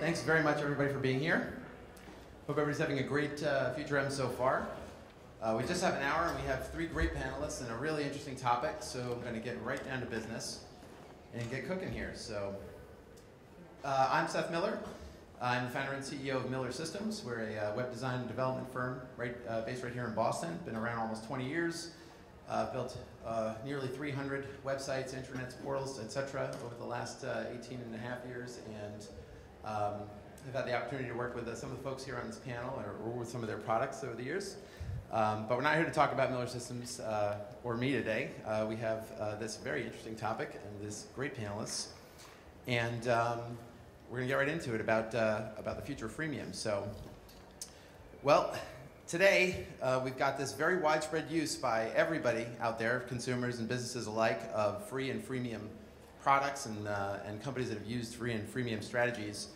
Thanks very much, everybody, for being here. Hope everybody's having a great Future M so far. We just have an hour, and we have three great panelists and a really interesting topic, so I'm going to get right down to business and get cooking here. So, I'm Seth Miller. I'm the founder and CEO of Miller Systems. We're a web design and development firm based right here in Boston. Been around almost 20 years. Built nearly 300 websites, intranets, portals, etc. over the last 18 and a half years, and I've had the opportunity to work with some of the folks here on this panel or with some of their products over the years. But we're not here to talk about Miller Systems or me today. We have this very interesting topic and this great panelists, and we're going to get right into it about the future of freemium. So, well, today we've got this very widespread use by everybody out there, consumers and businesses alike, of free and freemium products and companies that have used free and freemium strategies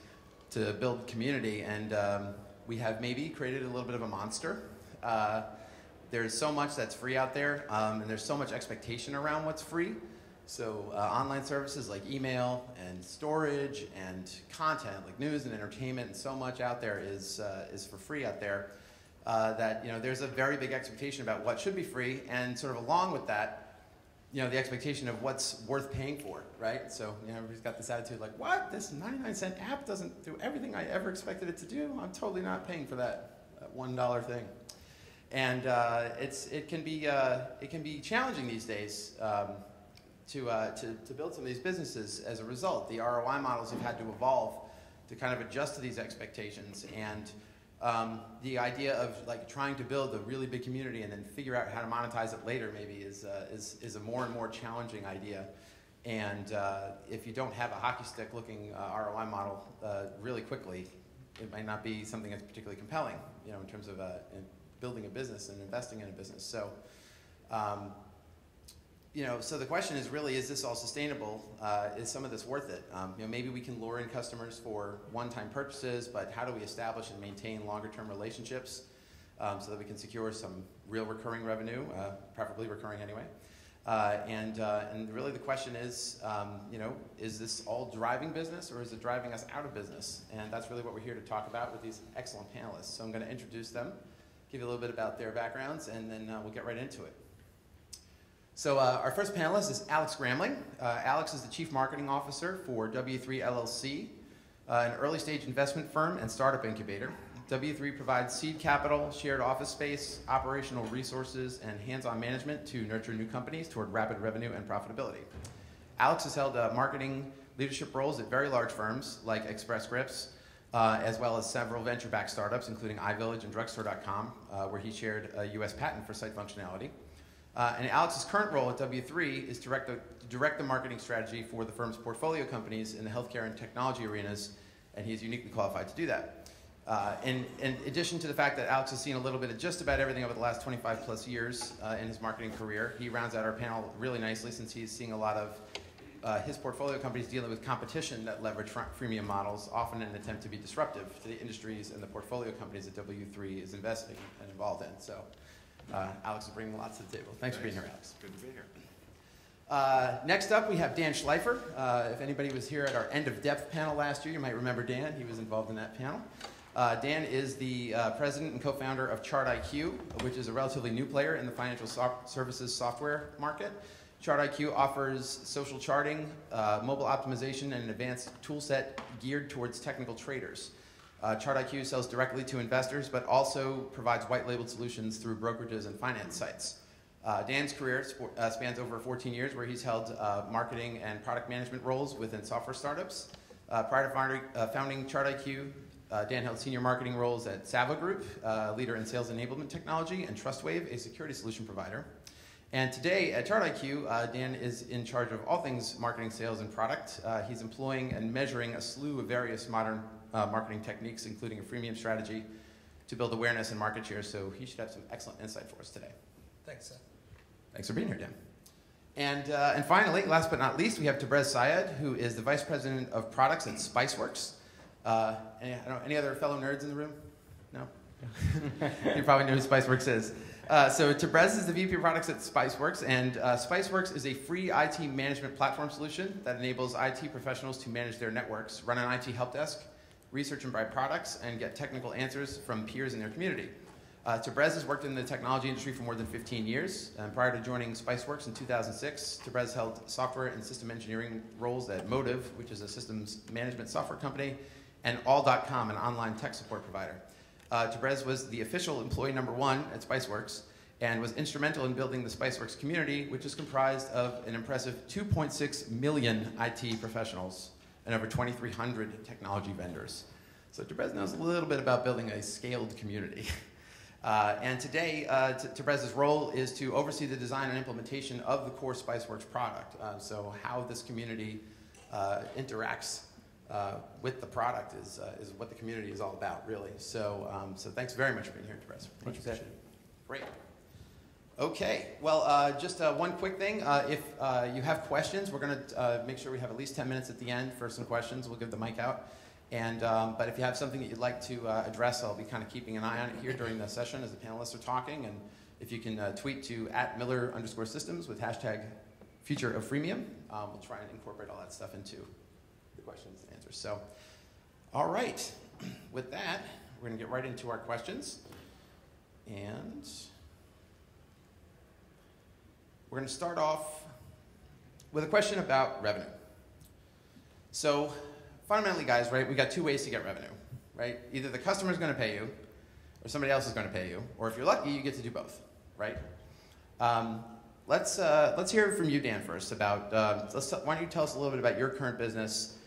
to build community, and we have maybe created a little bit of a monster. There's so much that's free out there, and there's so much expectation around what's free. So online services like email and storage and content like news and entertainment, and so much out there is for free out there that there's a very big expectation about what should be free, and sort of along with that, the expectation of what's worth paying for, right? So, everybody's got this attitude like, what? This 99-cent app doesn't do everything I ever expected it to do? I'm totally not paying for that $1 thing. And it can be challenging these days to build some of these businesses as a result. The ROI models have had to evolve to kind of adjust to these expectations, and the idea of trying to build a really big community and then figure out how to monetize it later maybe is a more and more challenging idea. And if you don't have a hockey stick looking ROI model really quickly, it might not be something that's particularly compelling, in terms of building a business and investing in a business. So, so the question is really, is this all sustainable? Is some of this worth it? Maybe we can lure in customers for one-time purchases, but how do we establish and maintain longer-term relationships so that we can secure some real recurring revenue, preferably recurring anyway? And really the question is, is this all driving business, or is it driving us out of business? And that's really what we're here to talk about with these excellent panelists. So I'm going to introduce them, give you a little bit about their backgrounds, and then we'll get right into it. So our first panelist is Alex Gramling. Alex is the Chief Marketing Officer for W3 LLC, an early-stage investment firm and startup incubator. W3 provides seed capital, shared office space, operational resources, and hands-on management to nurture new companies toward rapid revenue and profitability. Alex has held marketing leadership roles at very large firms like Express Scripts, as well as several venture-backed startups, including iVillage and Drugstore.com, where he shared a U.S. patent for site functionality. And Alex's current role at W3 is to direct the marketing strategy for the firm's portfolio companies in the healthcare and technology arenas, and he is uniquely qualified to do that. In addition to the fact that Alex has seen a little bit of just about everything over the last 25 plus years in his marketing career, he rounds out our panel really nicely, since he's seeing a lot of his portfolio companies dealing with competition that leverage freemium models, often in an attempt to be disruptive to the industries and the portfolio companies that W3 is investing and involved in. So. Alex is bringing lots to the table. Thanks for being here, Alex. Good to be here. Next up, we have Dan Schleifer. If anybody was here at our End of Depth panel last year, you might remember Dan. He was involved in that panel. Dan is the president and co-founder of ChartIQ, which is a relatively new player in the financial services software market. ChartIQ offers social charting, mobile optimization, and an advanced tool set geared towards technical traders. ChartIQ sells directly to investors, but also provides white-labeled solutions through brokerages and finance sites. Dan's career spans over 14 years, where he's held marketing and product management roles within software startups. Prior to founding ChartIQ, Dan held senior marketing roles at Savo Group, leader in sales enablement technology, and TrustWave, a security solution provider. And today at ChartIQ, Dan is in charge of all things marketing, sales, and product. He's employing and measuring a slew of various modern marketing techniques, including a freemium strategy, to build awareness and market share. So he should have some excellent insight for us today. Thanks, Seth. Thanks for being here, Dan. And finally, last but not least, we have Tabrez Syed, who is the Vice President of Products at Spiceworks. Any other fellow nerds in the room? No? You probably know who Spiceworks is. So Tabrez is the VP of Products at Spiceworks, and Spiceworks is a free IT management platform solution that enables IT professionals to manage their networks, run an IT help desk, research and buy products, and get technical answers from peers in their community. Tabrez has worked in the technology industry for more than 15 years. And prior to joining Spiceworks in 2006, Tabrez held software and system engineering roles at Motive, which is a systems management software company, and All.com, an online tech support provider. Tabrez was the official employee #1 at Spiceworks and was instrumental in building the Spiceworks community, which is comprised of an impressive 2.6 million IT professionals and over 2,300 technology vendors. So Tabrez knows a little bit about building a scaled community. And today, Tabrez's role is to oversee the design and implementation of the core Spiceworks product. So how this community interacts with the product is what the community is all about, really. So, so thanks very much for being here, Tabrez. Much appreciated. Great. Okay. Well, just one quick thing. If you have questions, we're going to make sure we have at least 10 minutes at the end for some questions. We'll give the mic out. And, but if you have something that you'd like to address, I'll be kind of keeping an eye on it here during the session as the panelists are talking. And if you can tweet to @Miller_systems with #FutureOfFreemium, we'll try and incorporate all that stuff into the questions and answers. So, all right. With that, we're going to get right into our questions. And we're going to start off with a question about revenue. So, fundamentally, guys, right, we got two ways to get revenue, right? Either the customer's going to pay you, or somebody else is going to pay you, or if you're lucky, you get to do both, right? Let's hear from you, Dan, first about, why don't you tell us a little bit about your current business,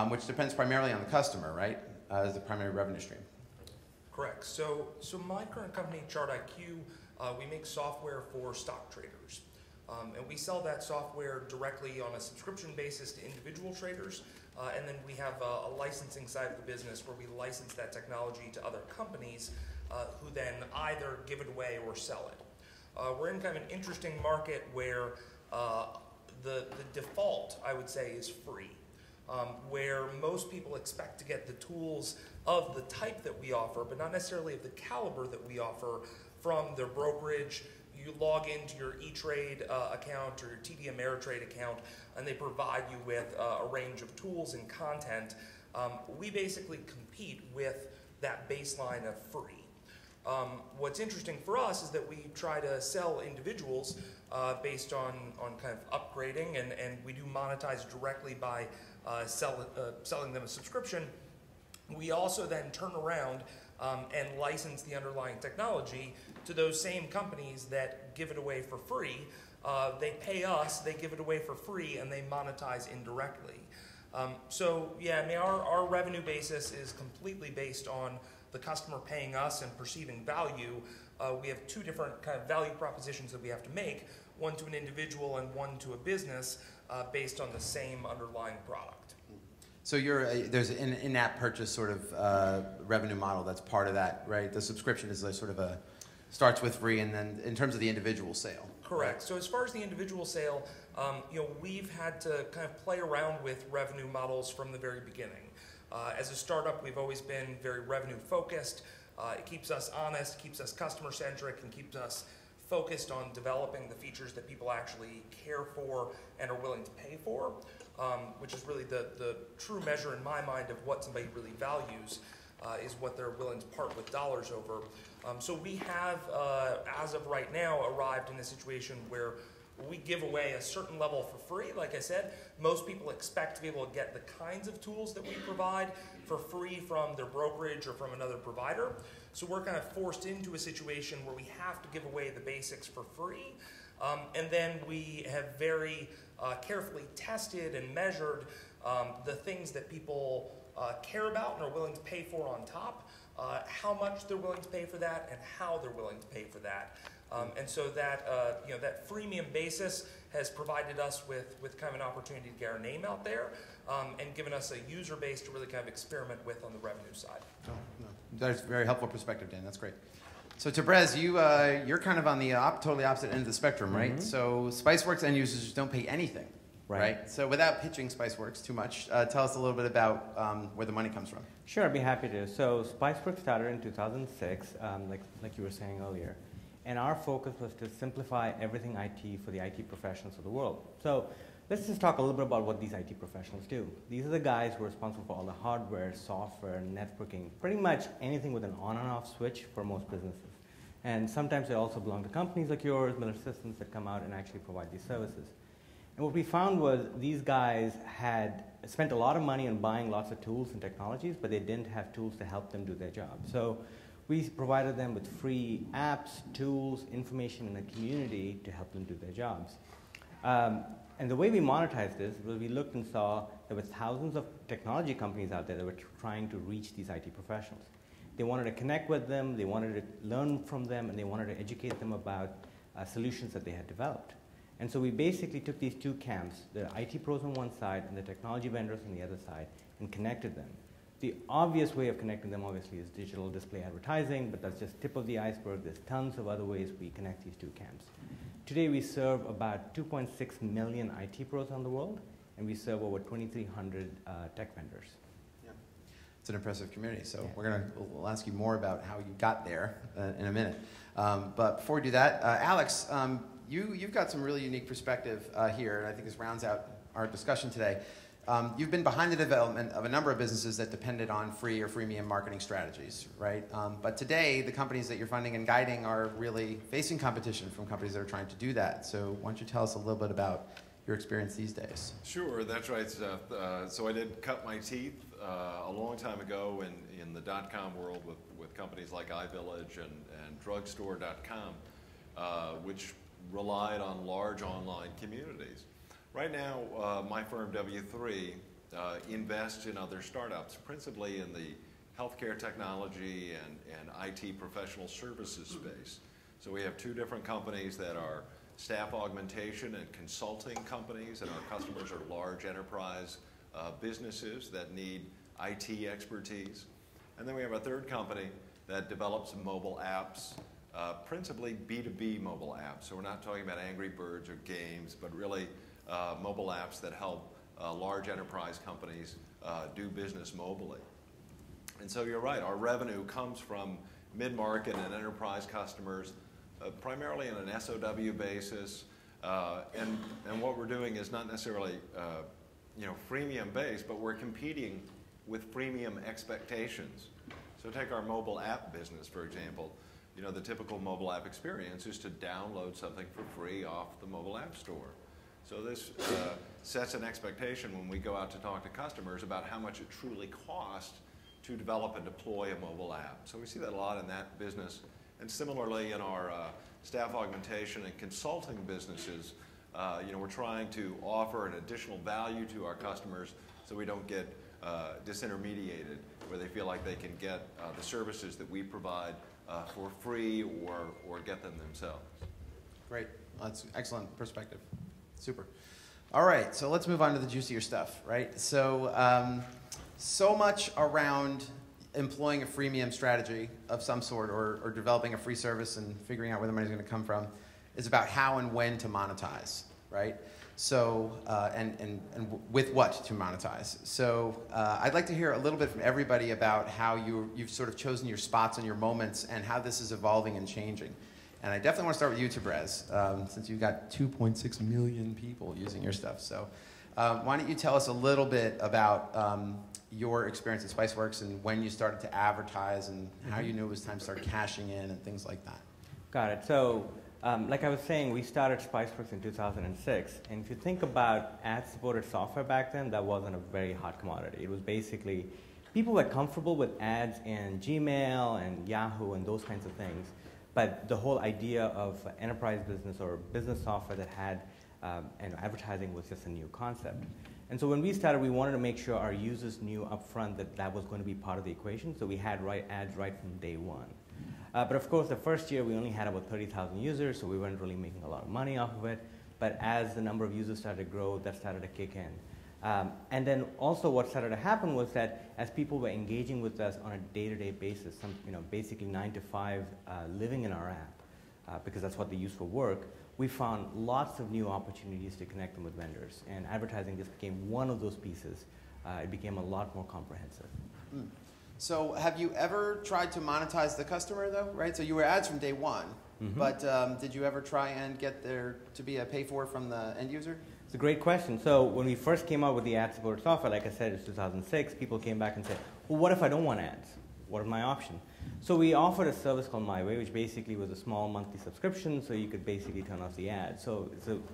which depends primarily on the customer, right, as the primary revenue stream. Correct. So my current company, ChartIQ, we make software for stock traders. And we sell that software directly on a subscription basis to individual traders. And then we have a licensing side of the business where we license that technology to other companies who then either give it away or sell it. We're in kind of an interesting market where the default, I would say, is free. Where most people expect to get the tools of the type that we offer, but not necessarily of the caliber that we offer from their brokerage. You log into your E-Trade account or your TD Ameritrade account, and they provide you with a range of tools and content. We basically compete with that baseline of free. What's interesting for us is that we try to sell individuals based on kind of upgrading, and we do monetize directly by selling them a subscription. We also then turn around and license the underlying technology to those same companies that give it away for free. They pay us, they give it away for free, and they monetize indirectly. So yeah, I mean, our revenue basis is completely based on the customer paying us and perceiving value. We have two different kind of value propositions that we have to make, one to an individual and one to a business, based on the same underlying product. So there's an in-app purchase sort of revenue model that's part of that, right? The subscription is sort of starts with free, and then in terms of the individual sale. Correct. Right? So as far as the individual sale, we've had to kind of play around with revenue models from the very beginning. As a startup, we've always been very revenue focused. It keeps us honest, keeps us customer centric, and keeps us focused on developing the features that people actually care for and are willing to pay for, which is really the true measure in my mind of what somebody really values, is what they're willing to part with dollars over. So we have, as of right now, arrived in a situation where we give away a certain level for free. Like I said, most people expect to be able to get the kinds of tools that we provide for free from their brokerage or from another provider. So we're kind of forced into a situation where we have to give away the basics for free. And then we have very carefully tested and measured the things that people care about and are willing to pay for on top, how much they're willing to pay for that, and how they're willing to pay for that. And so that that freemium basis has provided us with kind of an opportunity to get our name out there, and given us a user base to really kind of experiment with on the revenue side. Oh, no. That's a very helpful perspective, Dan. That's great. So Tabrez, you're kind of on the totally opposite end of the spectrum, right? Mm-hmm. So Spiceworks end users don't pay anything, right? So without pitching Spiceworks too much, tell us a little bit about where the money comes from. Sure, I'd be happy to. So Spiceworks started in 2006, like you were saying earlier. And our focus was to simplify everything IT for the IT professionals of the world. So Let's just talk a little bit about what these IT professionals do. These are the guys who are responsible for all the hardware, software, networking, pretty much anything with an on and off switch for most businesses. And sometimes they also belong to companies like yours, Miller Systems, that come out and actually provide these services. And what we found was these guys had spent a lot of money on buying lots of tools and technologies, but they didn't have tools to help them do their job. So we provided them with free apps, tools, information, and a community to help them do their jobs. And the way we monetized this was we looked and saw there were thousands of technology companies out there that were trying to reach these IT professionals. They wanted to connect with them, they wanted to learn from them, and they wanted to educate them about solutions that they had developed. And so we basically took these two camps, the IT pros on one side and the technology vendors on the other side, and connected them. The obvious way of connecting them, obviously, is digital display advertising, but that's just tip of the iceberg. There's tons of other ways we connect these two camps. Today, we serve about 2.6 million IT pros around the world, and we serve over 2,300 tech vendors. Yeah. It's an impressive community, so we'll ask you more about how you got there in a minute. But before we do that, Alex, you've got some really unique perspective here, and I think this rounds out our discussion today. You've been behind the development of a number of businesses that depended on free or freemium marketing strategies, right? But today, the companies that you're funding and guiding are really facing competition from companies that are trying to do that. So why don't you tell us a little bit about your experience these days? Sure, that's right, Seth. So I did cut my teeth a long time ago in the .com world with companies like iVillage and drugstore.com, which relied on large online communities. Right now, my firm, W3, invests in other startups, principally in the healthcare technology and IT professional services space. So we have two different companies that are staff augmentation and consulting companies, and our customers are large enterprise businesses that need IT expertise. And then we have a third company that develops mobile apps, principally B2B mobile apps. So we're not talking about Angry Birds or games, but really mobile apps that help large enterprise companies do business mobily. And so you're right, our revenue comes from mid-market and enterprise customers, primarily on an SOW basis. And what we're doing is not necessarily freemium based, but we're competing with freemium expectations. So take our mobile app business, for example. You know, the typical mobile app experience is to download something for free off the mobile app store. So this sets an expectation when we go out to talk to customers about how much it truly costs to develop and deploy a mobile app. So we see that a lot in that business. And similarly in our staff augmentation and consulting businesses, we're trying to offer an additional value to our customers so we don't get disintermediated, where they feel like they can get the services that we provide for free or get them themselves. Great. Well, that's excellent perspective. Super. All right, so let's move on to the juicier stuff, right? So, so much around employing a freemium strategy of some sort or developing a free service and figuring out where the money's going to come from is about how and when to monetize, right? So, and with what to monetize. So I'd like to hear a little bit from everybody about how you've sort of chosen your spots and your moments and how this is evolving and changing. And I definitely want to start with you, Tabrez, since you've got 2.6 million people using your stuff. So why don't you tell us a little bit about your experience at Spiceworks and when you started to advertise and how you knew it was time to start cashing in and things like that. Got it. So like I was saying, we started Spiceworks in 2006. And if you think about ad-supported software back then, that wasn't a very hot commodity. It was basically people were comfortable with ads in Gmail and Yahoo and those kinds of things. But the whole idea of enterprise business or business software that had advertising was just a new concept. And so when we started, we wanted to make sure our users knew upfront that that was going to be part of the equation. So we had ads right from day one. But of course, the first year we only had about 30,000 users, so we weren't really making a lot of money off of it. But as the number of users started to grow, that started to kick in. And then also what started to happen was that as people were engaging with us on a day-to-day basis, basically 9 to 5 living in our app, because that's what they use for work, we found lots of new opportunities to connect them with vendors. And advertising just became one of those pieces. It became a lot more comprehensive. Mm. So have you ever tried to monetize the customer, though, right? So you were ads from day one, but did you ever try and get there to be a pay-for from the end user? It's a great question. So when we first came out with the ad-supported software, like I said, it's 2006, people came back and said, well, what if I don't want ads? What are my options? So we offered a service called My Way, which basically was a small monthly subscription, so you could basically turn off the ads. So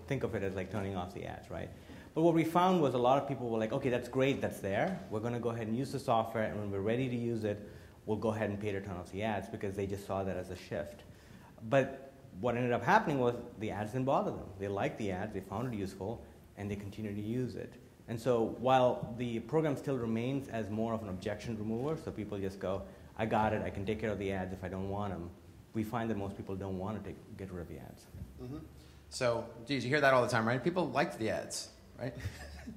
think of it as like turning off the ads, right? But what we found was a lot of people were like, okay, that's great, that's there. We're going to go ahead and use the software, and when we're ready to use it, we'll go ahead and pay to turn off the ads because they just saw that as a shift. But what ended up happening was the ads didn't bother them. They liked the ads, they found it useful, and they continued to use it. And so while the program still remains as more of an objection remover, so people just go, I got it, I can take care of the ads if I don't want them, we find that most people don't want to get rid of the ads. Mm-hmm. So, geez, you hear that all the time, right? People liked the ads, right?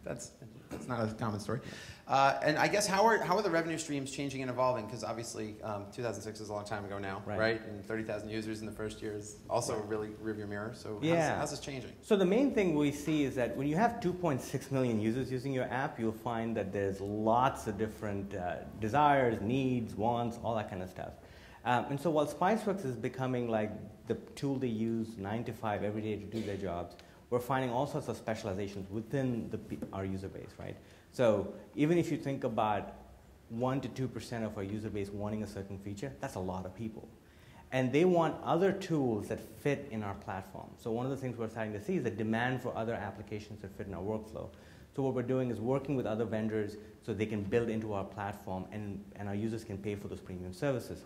That's not a common story. And I guess how are the revenue streams changing and evolving? Because obviously 2006 is a long time ago now, right? And 30,000 users in the first year is also a really rearview mirror. So how's this changing? So the main thing we see is that when you have 2.6 million users using your app, you'll find that there's lots of different desires, needs, wants, all that kind of stuff. And so while Spiceworks is becoming like the tool they use 9 to 5 every day to do their jobs, we're finding all sorts of specializations within our user base, right? So even if you think about 1 to 2% of our user base wanting a certain feature, that's a lot of people. And they want other tools that fit in our platform. So one of the things we're starting to see is the demand for other applications that fit in our workflow. So what we're doing is working with other vendors so they can build into our platform and our users can pay for those premium services.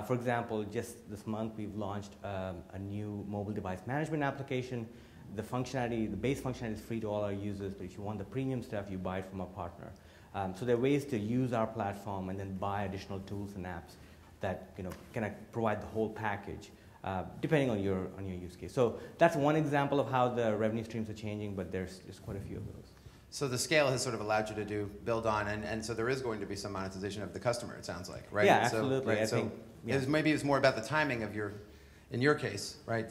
For example, just this month we've launched a new mobile device management application. The base functionality is free to all our users, but if you want the premium stuff, you buy it from a partner. So there are ways to use our platform and then buy additional tools and apps that kind of provide the whole package, depending on your use case. So that's one example of how the revenue streams are changing, but there's quite a few of those. So the scale has sort of allowed you to build on, and so there is going to be some monetization of the customer, it sounds like, right? Yeah, absolutely. I think maybe it's more about the timing of in your case, right,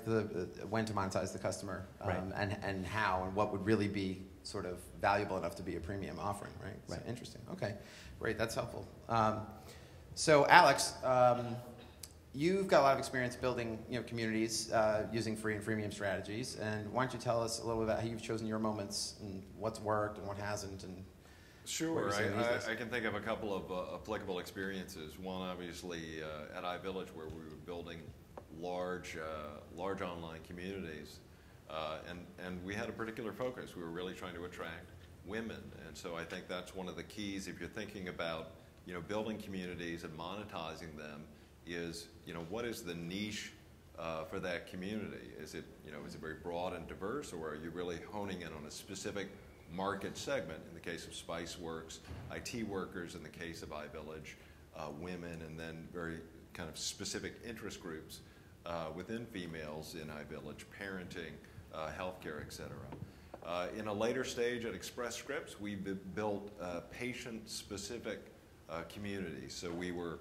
when to monetize the customer, and how, and what would really be sort of valuable enough to be a premium offering, right? So interesting. Okay, great. That's helpful. So Alex, you've got a lot of experience building communities using free and freemium strategies, and why don't you tell us a little bit about how you've chosen your moments and what's worked and what hasn't, and Sure. I can think of a couple of applicable experiences. One, obviously, at iVillage, where we were building large online communities, and we had a particular focus. We were really trying to attract women, and so I think that's one of the keys if you're thinking about building communities and monetizing them. Is what is the niche for that community? Is it very broad and diverse, or are you really honing in on a specific market segment? In the case of Spiceworks, IT workers. In the case of iVillage, women, and then very kind of specific interest groups within females in iVillage, parenting, healthcare, etc. In a later stage at Express Scripts, we built patient-specific communities. So we were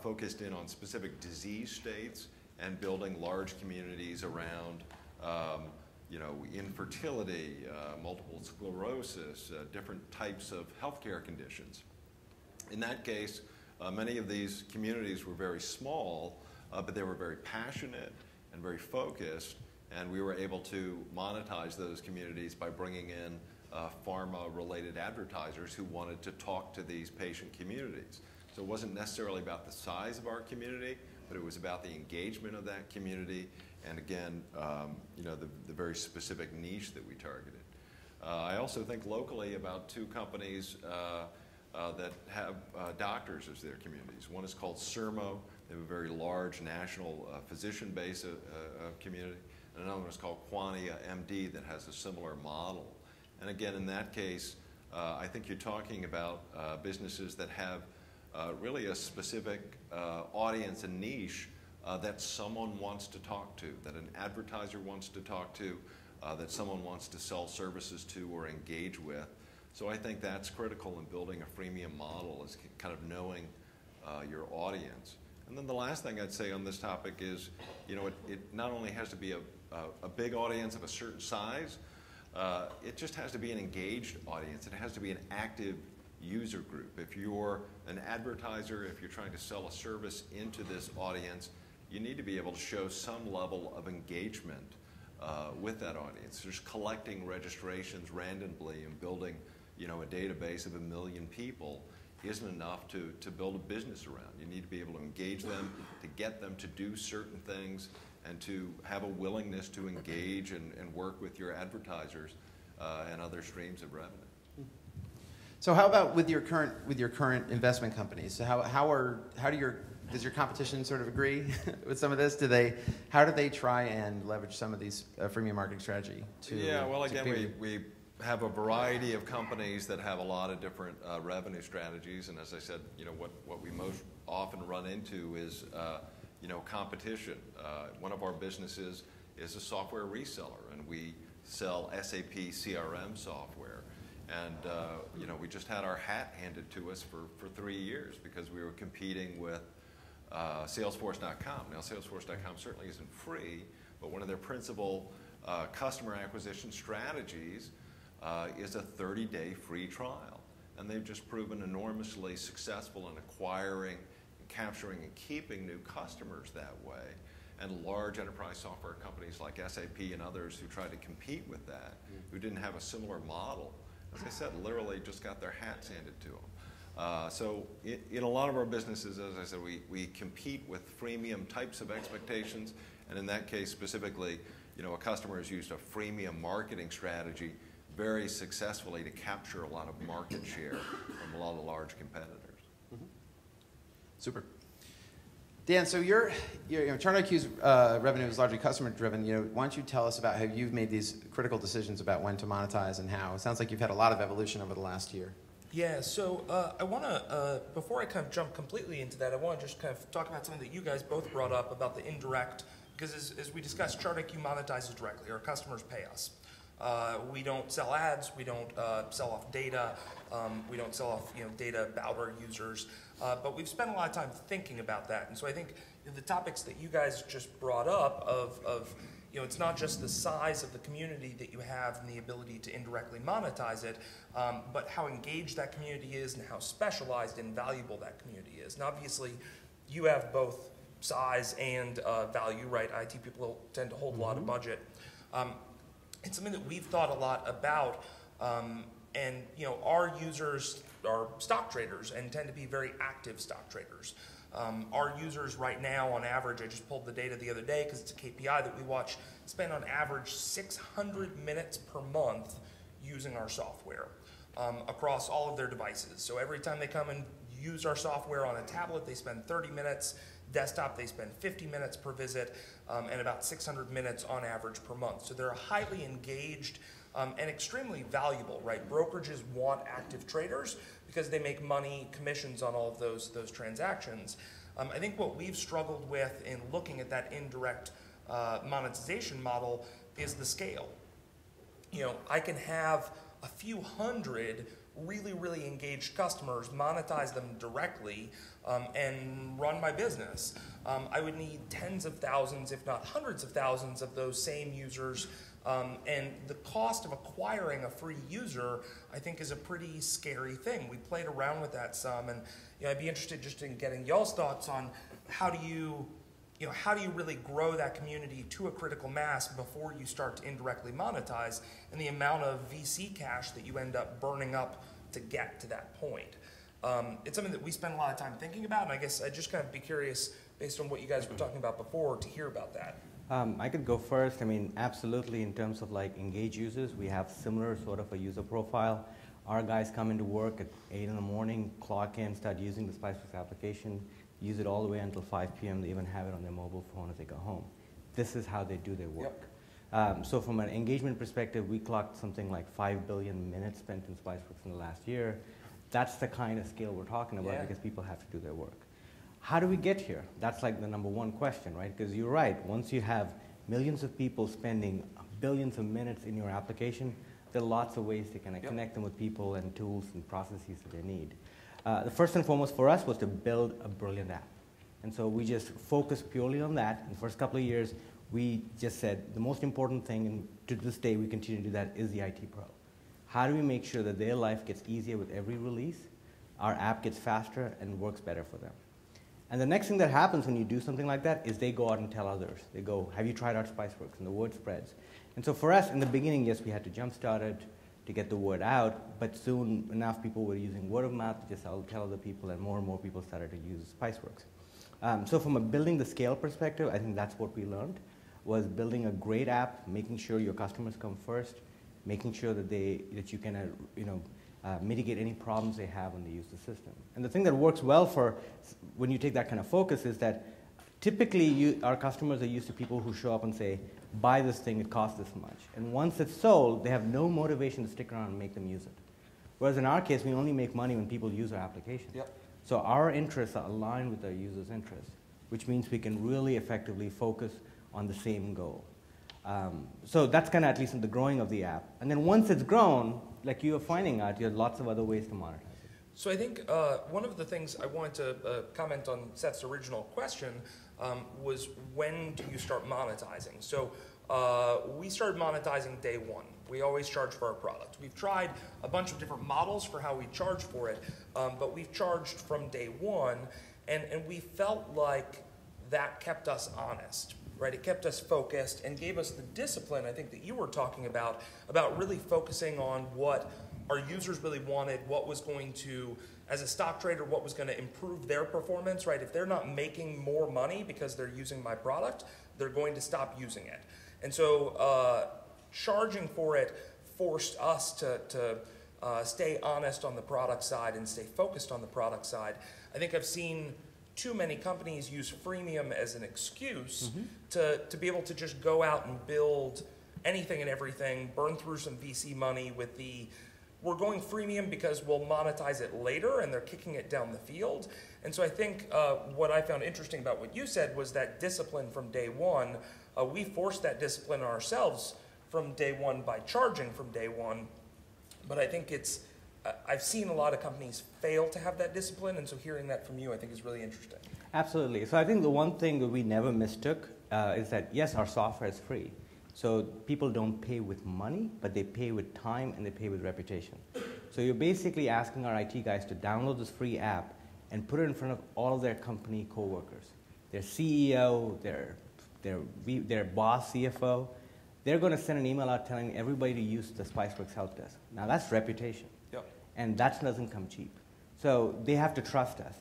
focused in on specific disease states and building large communities around infertility, multiple sclerosis, different types of healthcare conditions. In that case, many of these communities were very small, but they were very passionate and very focused, and we were able to monetize those communities by bringing in pharma-related advertisers who wanted to talk to these patient communities. So it wasn't necessarily about the size of our community, but it was about the engagement of that community, and again, the very specific niche that we targeted. I also think locally about two companies that have doctors as their communities. One is called Sermo. They have a very large national physician base community. And another one is called Quania MD that has a similar model. And again, in that case, I think you're talking about businesses that have really a specific audience and niche that someone wants to talk to, that an advertiser wants to talk to, that someone wants to sell services to or engage with. So I think that's critical in building a freemium model, is kind of knowing your audience. And then the last thing I'd say on this topic is, it not only has to be a big audience of a certain size, it just has to be an engaged audience. It has to be an active user group. If you're an advertiser, if you're trying to sell a service into this audience, you need to be able to show some level of engagement with that audience. Just collecting registrations randomly and building, a database of 1 million people isn't enough to build a business around. You need to be able to engage them, to get them to do certain things, and to have a willingness to engage and work with your advertisers and other streams of revenue. So how about with your current investment companies? So does your competition sort of agree with some of this? How do they try and leverage some of these freemium marketing strategy to? Yeah, well, again, we have a variety of companies that have a lot of different revenue strategies, and as I said, what we most often run into is competition. One of our businesses is a software reseller, and we sell SAP CRM software. And we just had our hat handed to us for 3 years because we were competing with Salesforce.com. Now, Salesforce.com certainly isn't free, but one of their principal customer acquisition strategies is a 30-day free trial. And they've just proven enormously successful in acquiring, capturing, and keeping new customers that way. And large enterprise software companies like SAP and others who tried to compete with that, who didn't have a similar model, as I said, literally just got their hats handed to them. So in a lot of our businesses, as I said, we compete with freemium types of expectations, and in that case specifically, a customer has used a freemium marketing strategy very successfully to capture a lot of market share from a lot of large competitors. Mm-hmm. Super. Dan, so ChartIQ's revenue is largely customer driven. Why don't you tell us about how you've made these critical decisions about when to monetize and how? It sounds like you've had a lot of evolution over the last year. Yeah, so I want to, before I kind of jump completely into that, I want to just kind of talk about something that you guys both brought up about the indirect, because as we discussed, ChartIQ monetizes directly. Our customers pay us. We don't sell ads. We don't sell off data. We don't sell off data about our users. But we've spent a lot of time thinking about that. And so I think the topics that you guys just brought up of it's not just the size of the community that you have and the ability to indirectly monetize it, but how engaged that community is and how specialized and valuable that community is. And obviously, you have both size and value, right? IT people tend to hold a lot of budget. It's something that we've thought a lot about, and our users are stock traders and tend to be very active stock traders. Our users right now, on average, I just pulled the data the other day because it's a KPI that we watch, spend on average 600 minutes per month using our software across all of their devices. So every time they come and use our software on a tablet, they spend 30 minutes. Desktop, they spend 50 minutes per visit and about 600 minutes on average per month. So they're highly engaged and extremely valuable, right? Brokerages want active traders because they make money, commissions on all of those transactions. I think what we've struggled with in looking at that indirect monetization model is the scale. I can have a few hundred really, really engaged customers, monetize them directly, and run my business. I would need tens of thousands, if not hundreds of thousands of those same users, and the cost of acquiring a free user, I think, is a pretty scary thing. We played around with that some, and I'd be interested just in getting y'all's thoughts on how do you really grow that community to a critical mass before you start to indirectly monetize, and the amount of VC cash that you end up burning up to get to that point. It's something that we spend a lot of time thinking about, and I guess I'd just kind of be curious, based on what you guys were talking about before, to hear about that. I could go first. I mean, absolutely, in terms of like engaged users, we have similar sort of a user profile. Our guys come into work at 8 in the morning, clock in, start using the SpiceWorks application, use it all the way until 5 p.m. They even have it on their mobile phone as they go home. This is how they do their work. Yep. So from an engagement perspective, we clocked something like 5 billion minutes spent in SpiceWorks in the last year. That's the kind of scale we're talking about because people have to do their work. How do we get here? That's like the number one question, right? Because you're right, once you have millions of people spending billions of minutes in your application, there are lots of ways to kind of connect them with people and tools and processes that they need. The first and foremost for us was to build a brilliant app. And so we just focused purely on that. In the first couple of years, we just said the most important thing, and to this day we continue to do that, is the IT pro. How do we make sure that their life gets easier with every release, our app gets faster and works better for them? And the next thing that happens when you do something like that is they go out and tell others. They go, have you tried out Spiceworks? And the word spreads. And so for us, in the beginning, yes, we had to jumpstart it to get the word out, but soon enough people were using word of mouth to just tell other people, and more people started to use Spiceworks. So from a building the scale perspective, I think that's what we learned, was building a great app, making sure your customers come first, making sure that you can mitigate any problems they have when they use the system. And the thing that works well for when you take that kind of focus is that typically our customers are used to people who show up and say, buy this thing, it costs this much. And once it's sold, they have no motivation to stick around and make them use it. Whereas in our case, we only make money when people use our application. Yep. So our interests are aligned with our users' interests, which means we can really effectively focus on the same goal. So that's kind of at least in the growing of the app. And then once it's grown, like you are finding out, you have lots of other ways to monetize it. So I think one of the things I wanted to comment on Seth's original question was, when do you start monetizing? So we started monetizing day one. We always charge for our product. We've tried a bunch of different models for how we charge for it, but we've charged from day one, and we felt like that kept us honest. Right, it kept us focused and gave us the discipline, I think, that you were talking about really focusing on what our users really wanted, what was going to, as a stock trader, what was going to improve their performance, right? If they're not making more money because they're using my product, they're going to stop using it. And so charging for it forced us to stay honest on the product side and stay focused on the product side. I think I've seen too many companies use freemium as an excuse to be able to just go out and build anything and everything, burn through some VC money with we're going freemium because we'll monetize it later, and they're kicking it down the field. And so I think what I found interesting about what you said was that discipline from day one. We forced that discipline on ourselves from day one by charging from day one. But I think I've seen a lot of companies fail to have that discipline, and so hearing that from you, I think, is really interesting. Absolutely. So I think the one thing that we never mistook is that, yes, our software is free. So people don't pay with money, but they pay with time and they pay with reputation. So you're basically asking our IT guys to download this free app and put it in front of all of their company coworkers, their CEO, their boss, CFO. They're going to send an email out telling everybody to use the Spiceworks help desk. Now that's reputation. And that doesn't come cheap. So they have to trust us.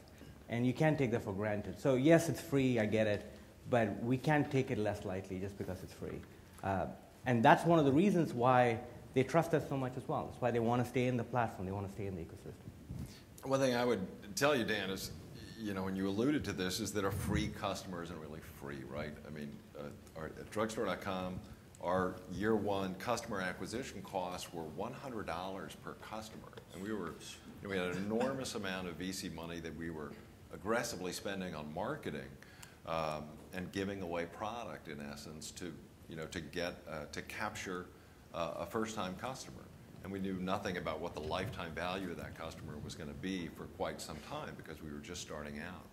And you can't take that for granted. So yes, it's free, I get it, but we can't take it less lightly just because it's free. And that's one of the reasons why they trust us so much as well. That's why they want to stay in the platform, they want to stay in the ecosystem. One thing I would tell you, Dan, is, when you alluded to this, is that a free customer isn't really free, right? I mean, at drugstore.com, our year one customer acquisition costs were $100 per customer. And we had an enormous amount of VC money that we were aggressively spending on marketing and giving away product, in essence, to capture a first-time customer. And we knew nothing about what the lifetime value of that customer was going to be for quite some time, because we were just starting out.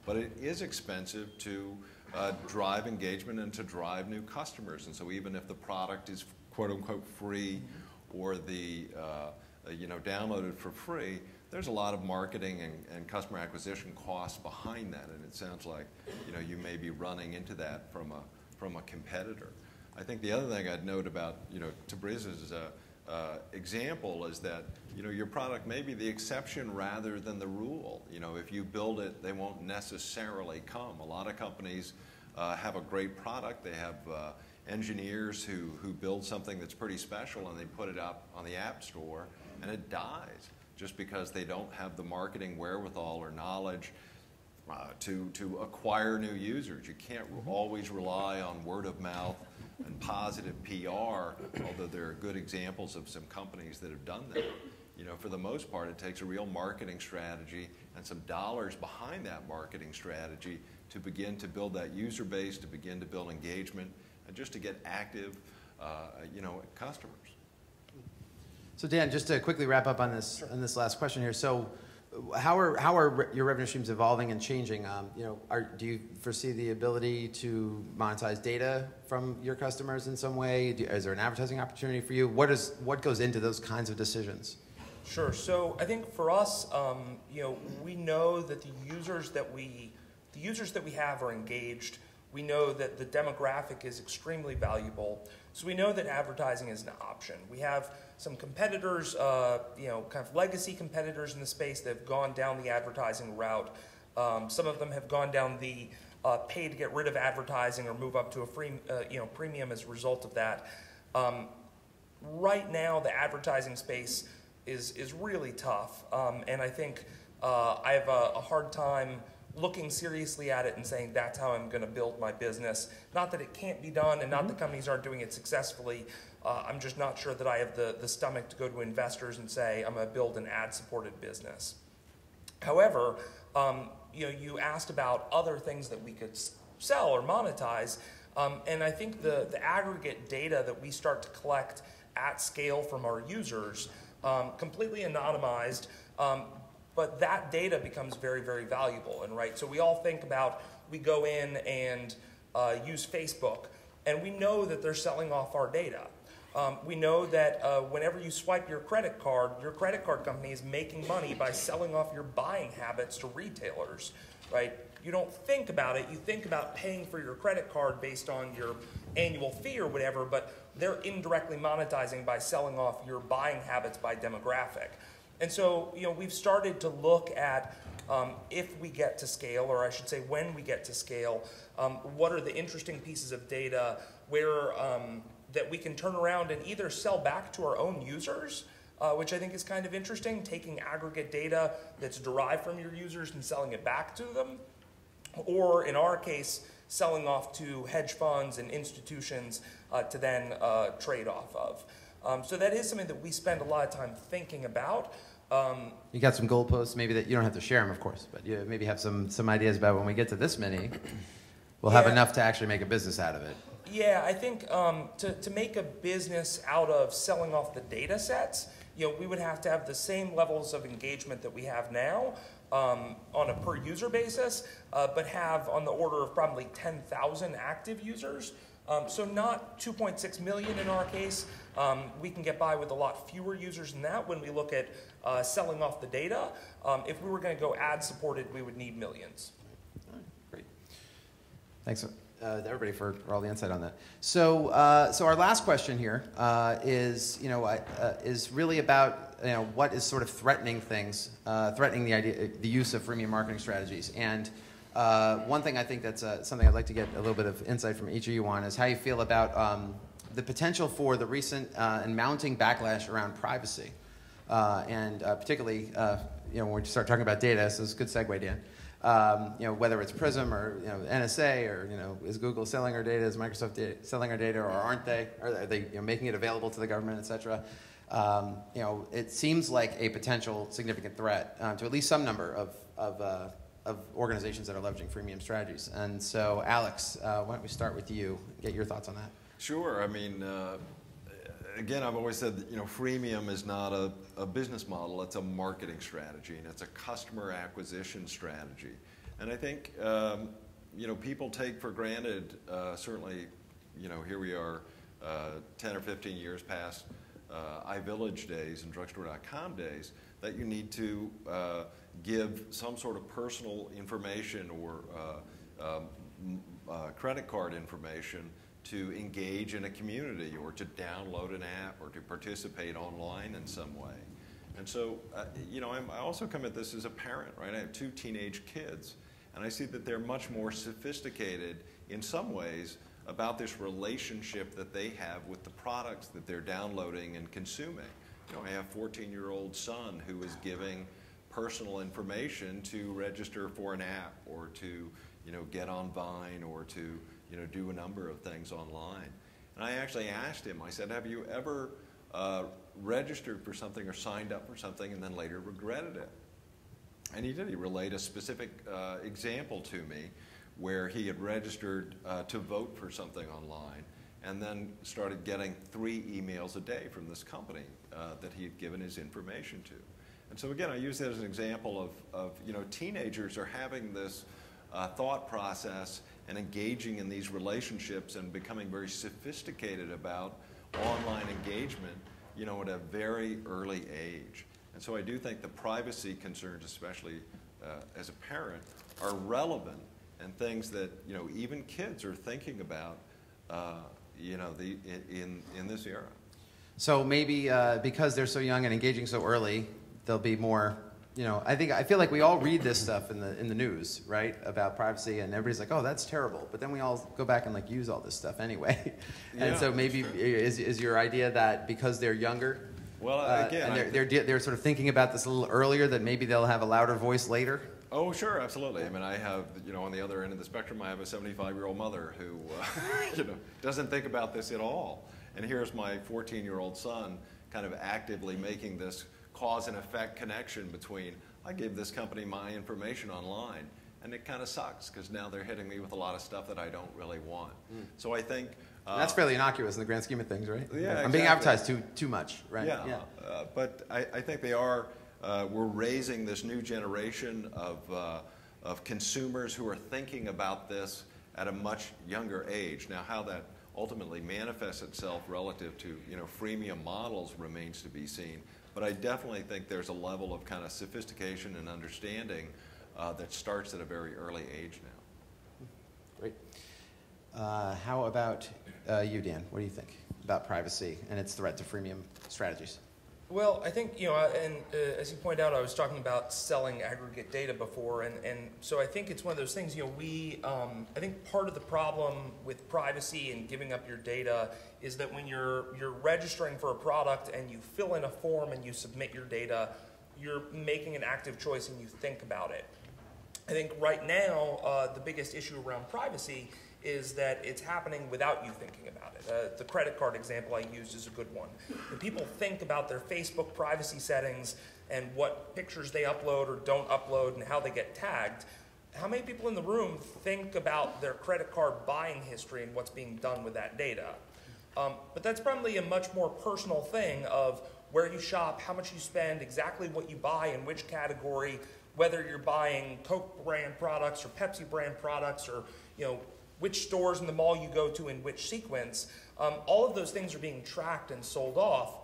But it is expensive to drive engagement and to drive new customers. And so even if the product is quote-unquote free, or downloaded for free, there's a lot of marketing and customer acquisition costs behind that. And it sounds like you may be running into that from a competitor. I think the other thing I'd note about Tabriz's example is that your product may be the exception rather than the rule. If you build it, they won't necessarily come. A lot of companies have a great product. They have engineers who build something that's pretty special, and they put it up on the App Store, and it dies just because they don't have the marketing wherewithal or knowledge to acquire new users. You can't always rely on word of mouth and positive PR, although there are good examples of some companies that have done that. For the most part, it takes a real marketing strategy and some dollars behind that marketing strategy to begin to build that user base, to begin to build engagement, and just to get active, customers. So Dan, just to quickly wrap up on this last question here. So, how are your revenue streams evolving and changing? Do you foresee the ability to monetize data from your customers in some way? Is there an advertising opportunity for you? What goes into those kinds of decisions? Sure. So I think for us, we know that the users that we The users that we have are engaged. We know that the demographic is extremely valuable. So we know that advertising is an option. We have some competitors, kind of legacy competitors in the space that have gone down the advertising route. Some of them have gone down the pay to get rid of advertising or move up to a free, premium as a result of that. Right now, the advertising space is really tough, and I think I have a hard time looking seriously at it and saying that's how I'm going to build my business. Not that it can't be done, and not that companies aren't doing it successfully. I'm just not sure that I have the stomach to go to investors and say I'm going to build an ad-supported business. However, you asked about other things that we could sell or monetize, and I think the aggregate data that we start to collect at scale from our users, completely anonymized, but that data becomes very, very valuable. And right, so we all think about, we go in and use Facebook, and we know that they're selling off our data. We know that whenever you swipe your credit card company is making money by selling off your buying habits to retailers, right? You don't think about it. You think about paying for your credit card based on your annual fee or whatever, but they're indirectly monetizing by selling off your buying habits by demographic. And so, we've started to look at if we get to scale, or I should say when we get to scale, what are the interesting pieces of data where that we can turn around and either sell back to our own users, which I think is kind of interesting, taking aggregate data that's derived from your users and selling it back to them, or in our case, selling off to hedge funds and institutions to then trade off of. So that is something that we spend a lot of time thinking about. You got some goalposts, maybe that you don't have to share them, of course, but you maybe have some ideas about when we get to this many, we'll have enough to actually make a business out of it. Yeah, I think to make a business out of selling off the data sets, we would have to have the same levels of engagement that we have now on a per user basis, but have on the order of probably 10,000 active users. So not 2.6 million in our case. We can get by with a lot fewer users than that when we look at selling off the data. If we were going to go ad-supported, we would need millions. All right, great. Thanks everybody for all the insight on that. So, so our last question here is really about what is sort of threatening things, threatening the use of freemium marketing strategies. And one thing I think that's something I'd like to get a little bit of insight from each of you on is how you feel about the potential for the recent and mounting backlash around privacy, and particularly when we start talking about data. So it's a good segue, Dan. Whether it's Prism or NSA or is Google selling our data, is Microsoft selling our data, or aren't they? Are they making it available to the government, et cetera? It seems like a potential significant threat to at least some number of organizations that are leveraging freemium strategies. And so, Alex, why don't we start with you? Get your thoughts on that. Sure. I mean, again, I've always said that freemium is not a business model. It's a marketing strategy, and it's a customer acquisition strategy. And I think people take for granted. Certainly, here we are, 10 or 15 years past iVillage days and drugstore.com days, that you need to give some sort of personal information or credit card information to engage in a community or to download an app or to participate online in some way. And so, I also come at this as a parent, right? I have 2 teenage kids, and I see that they're much more sophisticated in some ways about this relationship that they have with the products that they're downloading and consuming. I have a 14-year-old son who is giving personal information to register for an app or to, get on Vine or to, do a number of things online. And I actually asked him, I said, have you ever registered for something or signed up for something and then later regretted it? And he did. He relayed a specific example to me where he had registered to vote for something online and then started getting 3 emails a day from this company that he had given his information to. And so again, I use that as an example of teenagers are having this thought process and engaging in these relationships and becoming very sophisticated about online engagement, at a very early age. And so I do think the privacy concerns, especially as a parent, are relevant and things that even kids are thinking about in this era. So maybe because they're so young and engaging so early, they'll be more. I feel like we all read this stuff in the news, right, about privacy, and everybody's like, "Oh, that's terrible," but then we all go back and use all this stuff anyway. And so maybe is your idea that because they're younger, well, again, and they're sort of thinking about this a little earlier, that maybe they'll have a louder voice later? Oh, sure, absolutely. I mean, I have, on the other end of the spectrum, I have a 75-year-old mother who, doesn't think about this at all. And here's my 14-year-old son kind of actively making this cause and effect connection between, I gave this company my information online, and it kind of sucks because now they're hitting me with a lot of stuff that I don't really want. So I think... that's fairly innocuous in the grand scheme of things, right? Yeah, I'm being advertised too much, right? Yeah. But I think they are... we're raising this new generation of consumers who are thinking about this at a much younger age. Now, how that ultimately manifests itself relative to freemium models remains to be seen. But I definitely think there's a level of kind of sophistication and understanding that starts at a very early age now. Great. How about you, Dan? What do you think about privacy and its threat to freemium strategies? Well, I think, and as you point out, I was talking about selling aggregate data before, and so I think it's one of those things, I think part of the problem with privacy and giving up your data is that when you're registering for a product and you fill in a form and you submit your data, you're making an active choice and you think about it. I think right now, the biggest issue around privacy is that it's happening without you thinking about it. The credit card example I used is a good one. When people think about their Facebook privacy settings and what pictures they upload or don't upload and how they get tagged, how many people in the room think about their credit card buying history and what's being done with that data? But that's probably a much more personal thing of where you shop, how much you spend, exactly what you buy in which category, whether you're buying Coke brand products or Pepsi brand products, or which stores in the mall you go to in which sequence. All of those things are being tracked and sold off.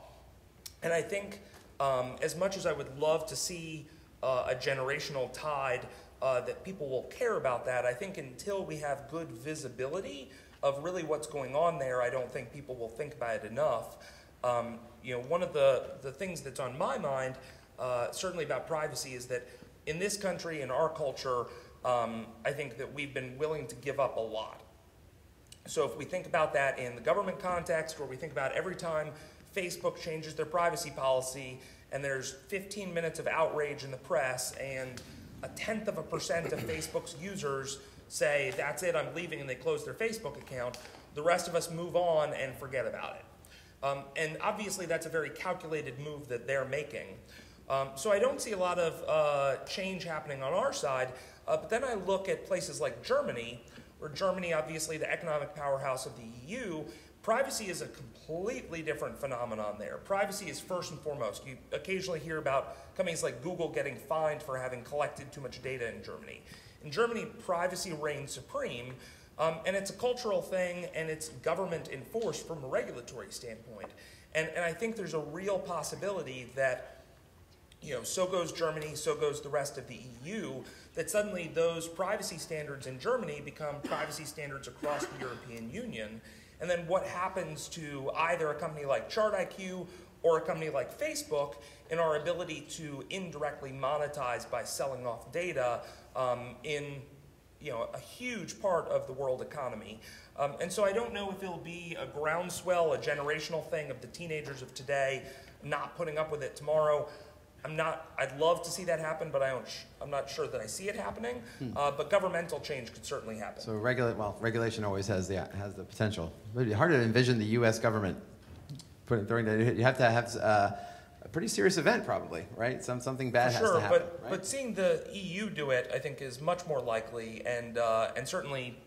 And I think as much as I would love to see a generational tide that people will care about that, I think until we have good visibility of really what's going on there, I don't think people will think about it enough. One of the things that's on my mind, certainly about privacy, is that in this country, in our culture, I think that we've been willing to give up a lot. So if we think about that in the government context, or we think about every time Facebook changes their privacy policy and there's 15 minutes of outrage in the press and 0.1% of Facebook's users say, that's it, I'm leaving, and they close their Facebook account, the rest of us move on and forget about it. And obviously that's a very calculated move that they're making. So I don't see a lot of change happening on our side. But then I look at places like Germany, where Germany, obviously the economic powerhouse of the EU, privacy is a completely different phenomenon there. Privacy is first and foremost. You occasionally hear about companies like Google getting fined for having collected too much data in Germany. In Germany, privacy reigns supreme, and it's a cultural thing, and it's government enforced from a regulatory standpoint. And I think there's a real possibility that so goes Germany, so goes the rest of the EU, that suddenly those privacy standards in Germany become privacy standards across the European Union. And then what happens to either a company like ChartIQ or a company like Facebook in our ability to indirectly monetize by selling off data in a huge part of the world economy. And so I don't know if it'll be a groundswell, a generational thing of the teenagers of today not putting up with it tomorrow. I'd love to see that happen, but I'm not sure that I see it happening. But governmental change could certainly happen. So regulation always has the potential. It would be hard to envision the U.S. government throwing that. You have to have a pretty serious event, probably, right? Something bad has to happen. But seeing the EU do it, I think, is much more likely, and certainly,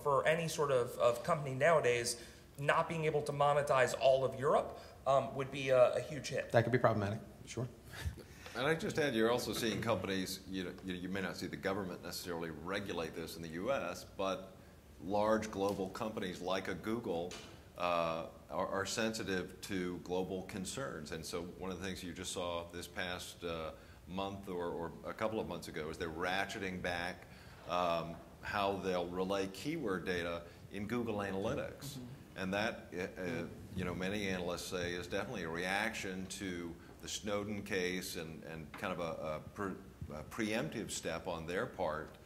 for any sort of company nowadays, not being able to monetize all of Europe would be a huge hit. That could be problematic, sure. And I just add, you're also seeing companies, you may not see the government necessarily regulate this in the U.S., but large global companies like a Google are sensitive to global concerns. And so one of the things you just saw this past month or a couple of months ago is they're ratcheting back how they'll relay keyword data in Google Analytics. And that, many analysts say is definitely a reaction to the Snowden case and kind of a preemptive step on their part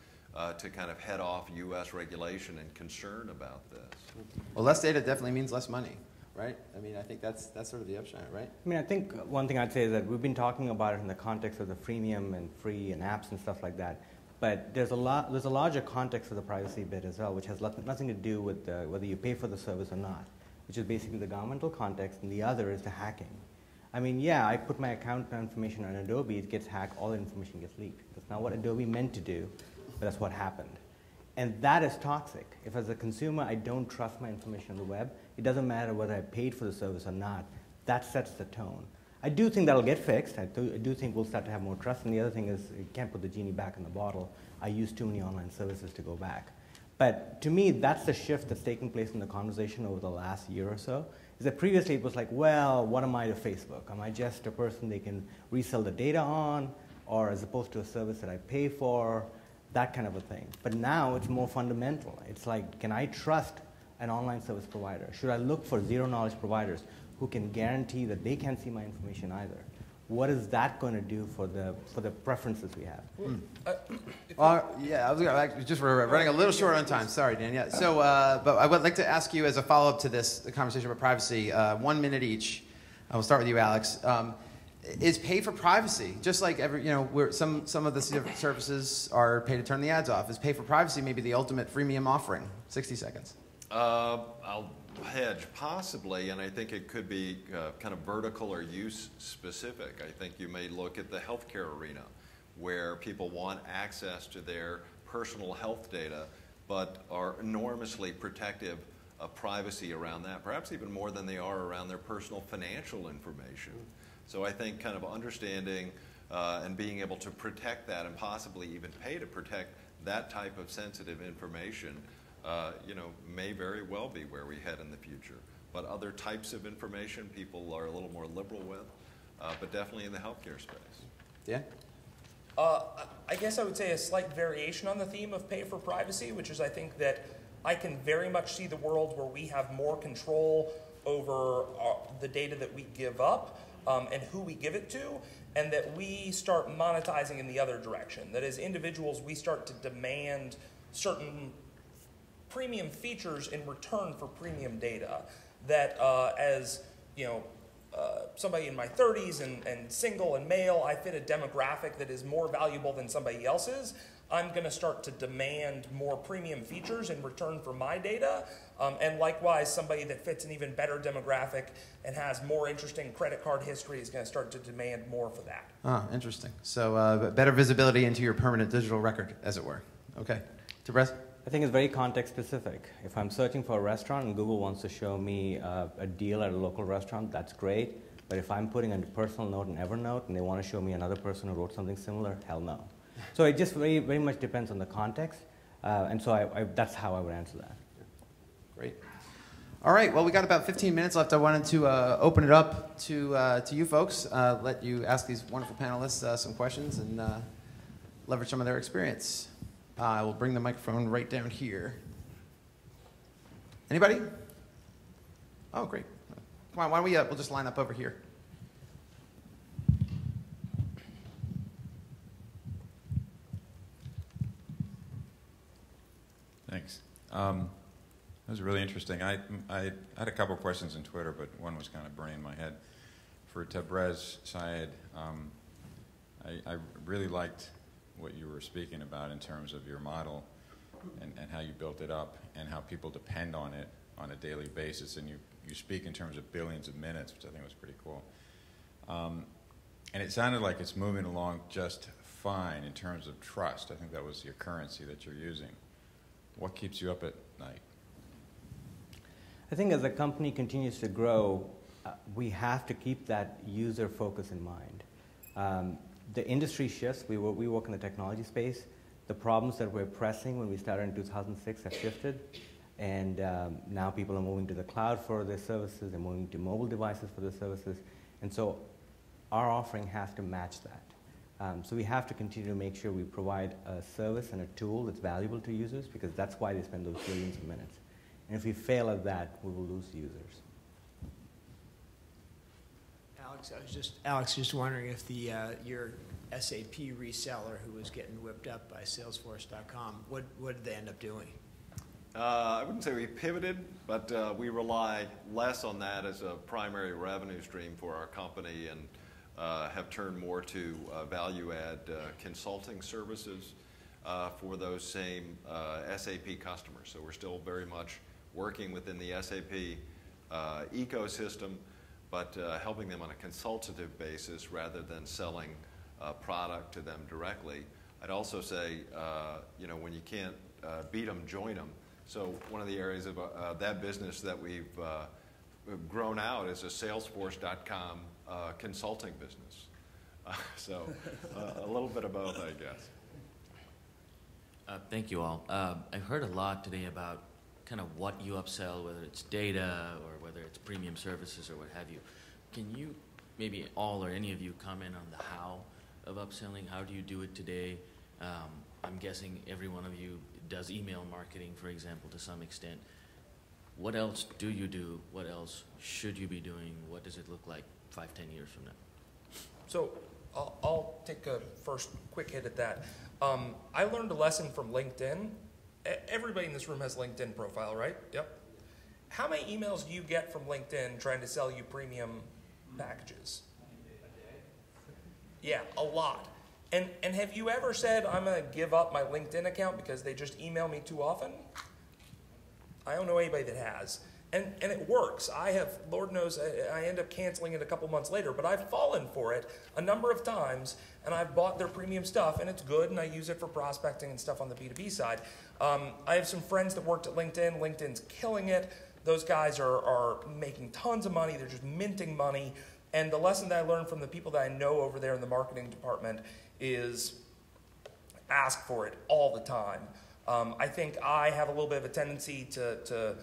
to kind of head off U.S. regulation and concern about this. Well, less data definitely means less money, right? I mean, I think that's sort of the upshot, right? I mean, I think one thing I'd say is that we've been talking about it in the context of the freemium and free and apps and stuff like that. But there's a larger context of the privacy bit as well, which has nothing to do with whether you pay for the service or not, which is basically the governmental context, and the other is the hacking. I mean, yeah, I put my account information on Adobe, it gets hacked, all the information gets leaked. That's not what Adobe meant to do, but that's what happened. And that is toxic. If as a consumer I don't trust my information on the web, it doesn't matter whether I paid for the service or not. That sets the tone. I do think that'll get fixed. I do think we'll start to have more trust. And the other thing is you can't put the genie back in the bottle. I use too many online services to go back. But to me, that's the shift that's taking place in the conversation over the last year or so. Is that previously it was like, well, what am I to Facebook? Am I just a person they can resell the data on, or as opposed to a service that I pay for, that kind of a thing. But now it's more fundamental. It's like, can I trust an online service provider? Should I look for zero-knowledge providers who can guarantee that they can't see my information either? What is that going to do for the preferences we have? Yeah, I was just we're running a little short on time. Sorry, Dan. Yeah. So, but I would like to ask you as a follow-up to the conversation about privacy, 1 minute each. I will start with you, Alex. Is pay for privacy just like some of the services are pay to turn the ads off? Is pay for privacy maybe the ultimate freemium offering? 60 seconds. I'll hedge possibly, and I think it could be kind of vertical or use specific. I think you may look at the healthcare arena where people want access to their personal health data but are enormously protective of privacy around that, perhaps even more than they are around their personal financial information. So I think kind of understanding and being able to protect that and possibly even pay to protect that type of sensitive information may very well be where we head in the future. But other types of information people are a little more liberal with, but definitely in the healthcare space. Yeah? I guess I would say a slight variation on the theme of pay for privacy, which is I think that I can very much see the world where we have more control over the data that we give up and who we give it to, and that we start monetizing in the other direction. That as individuals, we start to demand certain premium features in return for premium data. That as somebody in my 30s and single and male, I fit a demographic that is more valuable than somebody else's. I'm going to start to demand more premium features in return for my data. And likewise, somebody that fits an even better demographic and has more interesting credit card history is going to start to demand more for that. Ah, interesting. So better visibility into your permanent digital record, as it were. Okay. Tabres? I think it's very context specific. If I'm searching for a restaurant and Google wants to show me a deal at a local restaurant, that's great. But if I'm putting a personal note in Evernote and they want to show me another person who wrote something similar, hell no. So it just very, very much depends on the context. And so that's how I would answer that. Great. All right. Well, we got about 15 minutes left. I wanted to open it up to you folks, let you ask these wonderful panelists some questions and leverage some of their experience. I will bring the microphone right down here. Anybody? Oh, great. Come on, why don't we, we'll just line up over here. Thanks. That was really interesting. I had a couple of questions in Twitter, but one was kind of burning in my head. For Tabrez, Syed, I really liked what you were speaking about in terms of your model and how you built it up and how people depend on it on a daily basis. And you speak in terms of billions of minutes, which I think was pretty cool. And it sounded like it's moving along just fine in terms of trust. I think that was your currency that you're using. What keeps you up at night? I think as the company continues to grow, we have to keep that user focus in mind. The industry shifts. We work in the technology space. The problems that we're pressing when we started in 2006 have shifted. And now people are moving to the cloud for their services. They're moving to mobile devices for their services. And so our offering has to match that. So we have to continue to make sure we provide a service and a tool that's valuable to users, because that's why they spend those billions of minutes. And if we fail at that, we will lose users. Alex, just wondering if your SAP reseller who was getting whipped up by Salesforce.com, what did they end up doing? I wouldn't say we pivoted, but we rely less on that as a primary revenue stream for our company, and have turned more to value-add consulting services for those same SAP customers. So we're still very much working within the SAP ecosystem, but helping them on a consultative basis rather than selling product to them directly. I'd also say, when you can't beat them, join them. So one of the areas of that business that we've grown out is a Salesforce.com consulting business. So a little bit of both, I guess. Thank you all. I've heard a lot today about kind of what you upsell, whether it's data or whether it's premium services or what have you. Can you, maybe all or any of you, comment on the how of upselling? How do you do it today? I'm guessing every one of you does email marketing, for example, to some extent. What else do you do? What else should you be doing? What does it look like 5, 10 years from now? So I'll take a first quick hit at that. I learned a lesson from LinkedIn. Everybody in this room has a LinkedIn profile, right? Yep. How many emails do you get from LinkedIn trying to sell you premium packages? Yeah, a lot. And have you ever said, I'm going to give up my LinkedIn account because they just email me too often? I don't know anybody that has. And it works. I have, Lord knows, I end up canceling it a couple months later, but I've fallen for it a number of times, and I've bought their premium stuff, and it's good, and I use it for prospecting and stuff on the B2B side. I have some friends that worked at LinkedIn. LinkedIn's killing it. Those guys are making tons of money. They're just minting money. And the lesson that I learned from the people that I know over there in the marketing department is ask for it all the time. I think I have a little bit of a tendency to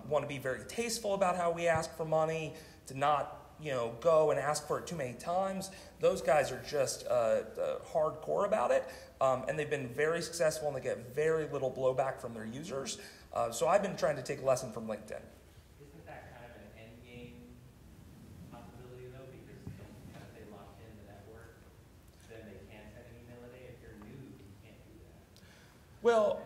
want to be very tasteful about how we ask for money, to not go and ask for it too many times. Those guys are just hardcore about it, and they've been very successful, and they get very little blowback from their users. So I've been trying to take a lesson from LinkedIn. Isn't that kind of an end game possibility though? Because kind of they locked in the network, then they can send an email a day. If you're new, you can't do that. Well,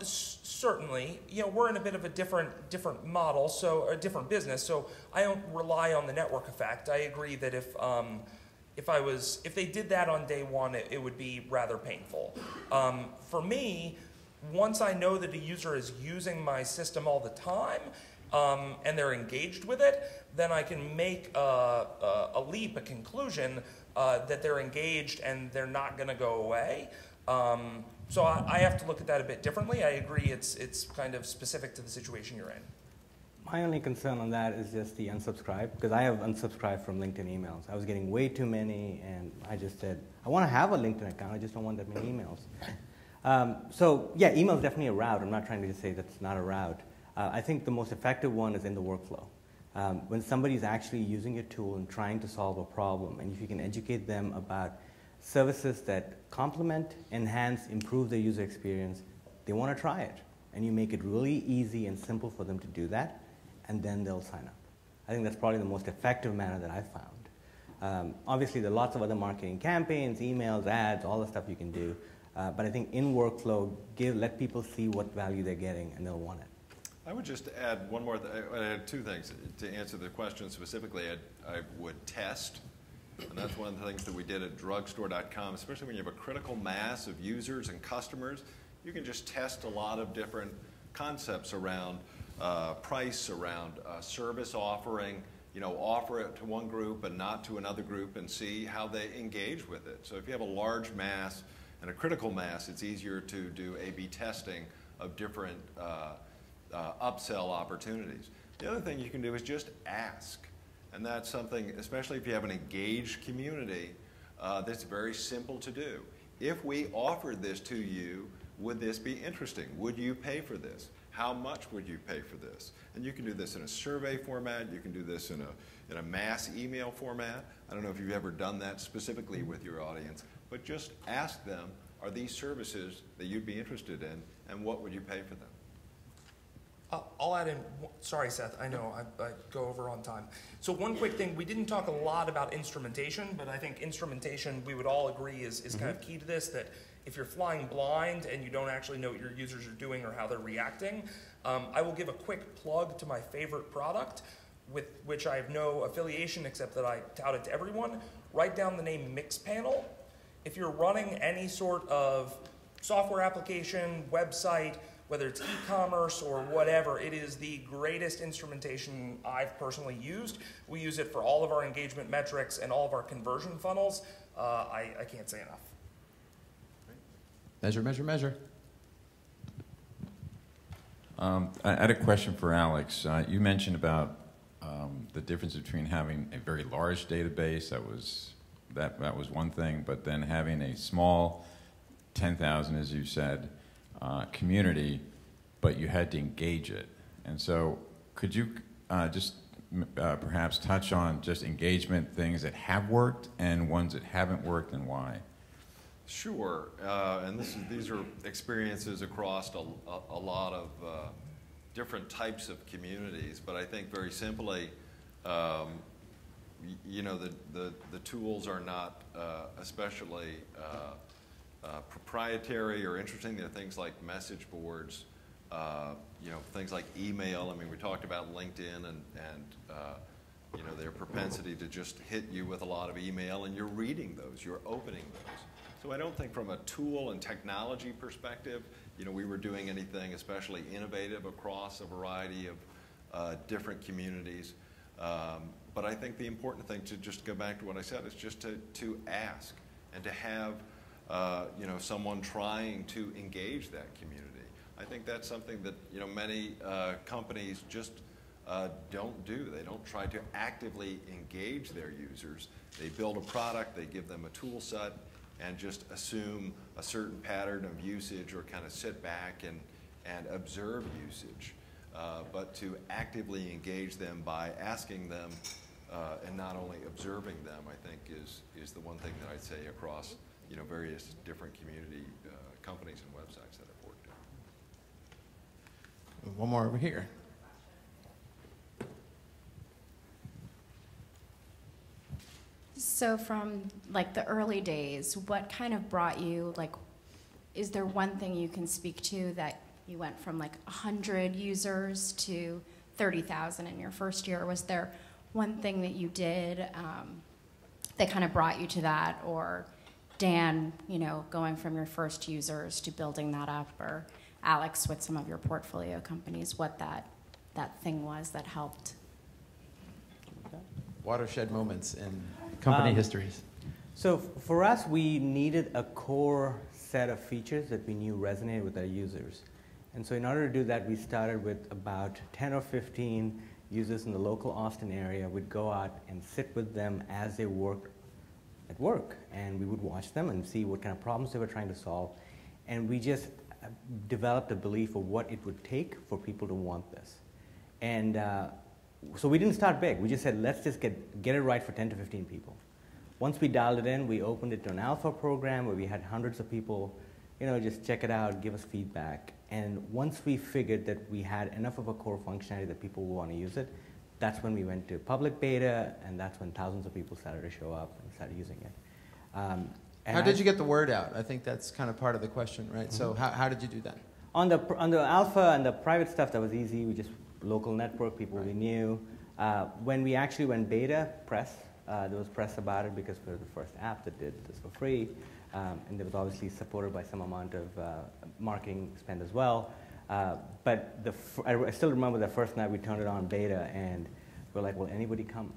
certainly, we're in a bit of a different model, so a different business. So I don't rely on the network effect. I agree that if they did that on day one, it would be rather painful. For me, once I know that a user is using my system all the time, and they're engaged with it, then I can make a conclusion that they're engaged and they're not going to go away. So I have to look at that a bit differently. I agree it's kind of specific to the situation you're in. My only concern on that is just the unsubscribe, because I have unsubscribed from LinkedIn emails. I was getting way too many, and I just said, I want to have a LinkedIn account, I just don't want that many emails. So yeah, email is definitely a route. I'm not trying to say that's not a route. I think the most effective one is in the workflow. When somebody's actually using your tool and trying to solve a problem, and if you can educate them about services that complement, enhance, improve their user experience, they want to try it. And you make it really easy and simple for them to do that, and then they'll sign up. I think that's probably the most effective manner that I've found. Obviously, there are lots of other marketing campaigns, emails, ads, all the stuff you can do. But I think in workflow, let people see what value they're getting, and they'll want it. I would just add one more. I add two things to answer the question specifically. I would test, and that's one of the things that we did at drugstore.com. Especially when you have a critical mass of users and customers, you can just test a lot of different concepts around price, around service offering. Offer it to one group and not to another group, and see how they engage with it. So if you have a large mass and a critical mass, it's easier to do A/B testing of different upsell opportunities. The other thing you can do is just ask. And that's something, especially if you have an engaged community, that's very simple to do. If we offered this to you, would this be interesting? Would you pay for this? How much would you pay for this? And you can do this in a survey format. You can do this in in a mass email format. I don't know if you've ever done that specifically with your audience, but just ask them, are these services that you'd be interested in, and what would you pay for them? I'll add in, sorry Seth, I know I go over on time. So one quick thing, we didn't talk a lot about instrumentation, but I think instrumentation, we would all agree is kind of key to this, that if you're flying blind and you don't actually know what your users are doing or how they're reacting, I will give a quick plug to my favorite product, with which I have no affiliation except that I tout it to everyone. Write down the name Mixpanel. If you're running any sort of software application, website, whether it's e-commerce or whatever, it is the greatest instrumentation I've personally used. We use it for all of our engagement metrics and all of our conversion funnels. I can't say enough. Measure, measure, measure. I had a question for Alex. You mentioned about the difference between having a very large database, that was one thing, but then having a small 10,000, as you said, community, but you had to engage it. And so could you just perhaps touch on just engagement things that have worked and ones that haven't worked, and why? Sure, and these are experiences across a lot of different types of communities, but I think very simply, you know, the tools are not especially proprietary or interesting. There are things like message boards, you know, things like email. I mean, we talked about LinkedIn and you know, their propensity to just hit you with a lot of email, and you're reading those, you're opening those. So I don't think from a tool and technology perspective, you know, we were doing anything especially innovative across a variety of different communities. But I think the important thing, to just go back to what I said, is just to ask and to have you know, someone trying to engage that community. I think that's something that, you know, many companies just don't do. They don't try to actively engage their users. They build a product, they give them a tool set, and just assume a certain pattern of usage, or kind of sit back and observe usage. But to actively engage them by asking them and not only observing them, I think is the one thing that I'd say across, you know, various different community companies and websites that I've worked on. One more over here. So from like the early days, what kind of brought you, like, is there one thing you can speak to that you went from like 100 users to 30,000 in your first year? Was there one thing that you did that kind of brought you to that? Or Dan, you know, going from your first users to building that up, or Alex with some of your portfolio companies, what that thing was that helped? Watershed moments in company histories. So for us, we needed a core set of features that we knew resonated with our users. And so in order to do that, we started with about 10 or 15 users in the local Austin area. We'd go out and sit with them as they worked at work, and we would watch them and see what kind of problems they were trying to solve. And we just developed a belief of what it would take for people to want this. And so we didn't start big. We just said, let's just get it right for 10 to 15 people. Once we dialed it in, we opened it to an alpha program where we had hundreds of people, you know, just check it out, give us feedback. And once we figured that we had enough of a core functionality that people would want to use it, that's when we went to public beta, and that's when thousands of people started to show up and started using it. How did you get the word out? I think that's kind of part of the question, right? Mm-hmm. So how did you do that? On the alpha and the private stuff, that was easy. We just local network, people we knew. When we actually went beta, press, there was press about it because we were the first app that did this for free. And it was obviously supported by some amount of marketing spend as well. But I still remember the first night we turned it on beta, and we're like, will anybody come?